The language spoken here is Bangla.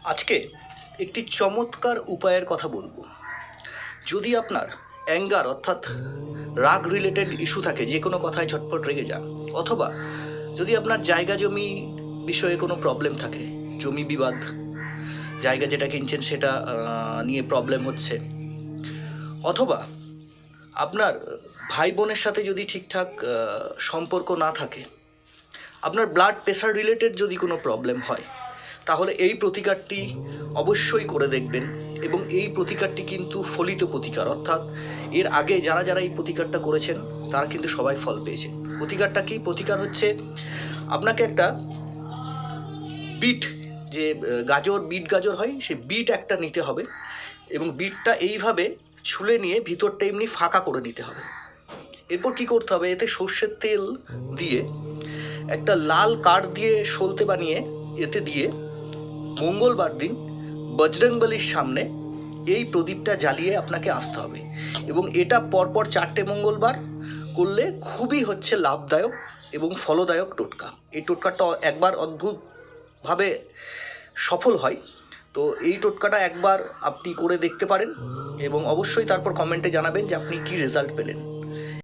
আজকে একটি চমৎকার উপায়ের কথা বলবো। যদি আপনার অ্যাঙ্গার অর্থাৎ রাগ রিলেটেড ইস্যু থাকে, যে কোনো কথায় ঝটপট রেগে যান, অথবা যদি আপনার জায়গা জমি বিষয়ে কোনো প্রবলেম থাকে, জমি বিবাদ, জায়গা যেটা কিনছেন সেটা নিয়ে প্রবলেম হচ্ছে, অথবা আপনার ভাই বোনের সাথে যদি ঠিকঠাক সম্পর্ক না থাকে, আপনার ব্লাড প্রেশার রিলেটেড যদি কোনো প্রবলেম হয়, তাহলে এই প্রতিকারটি অবশ্যই করে দেখবেন। এবং এই প্রতিকারটি কিন্তু ফলিত প্রতিকার, অর্থাৎ এর আগে যারা যারা এই প্রতিকারটা করেছেন তারা কিন্তু সবাই ফল পেয়েছে। প্রতিকারটা কি? প্রতিকার হচ্ছে আপনাকে একটা বিট, যে বিট গাজর হয়, সেই বিট একটা নিতে হবে এবং বিটটা এইভাবে ছুলে নিয়ে ভিতরটা এমনি ফাঁকা করে নিতে হবে। এরপর কি করতে হবে, এতে সর্ষের তেল দিয়ে একটা লাল কাঠ দিয়ে সলতে বানিয়ে এতে দিয়ে মঙ্গলবার দিন বজরংবলীর সামনে এই প্রদীপটা জ্বালিয়ে আপনাকে আসতে হবে। এবং এটা পরপর 4টে মঙ্গলবার করলে খুবই হচ্ছে লাভদায়ক এবং ফলদায়ক টোটকা। এই টোটকাটা একবার অদ্ভুতভাবে সফল হয়। তো এই টোটকাটা একবার আপনি করে দেখতে পারেন এবং অবশ্যই তারপর কমেন্টে জানাবেন যে আপনি কি রেজাল্ট পেলেন।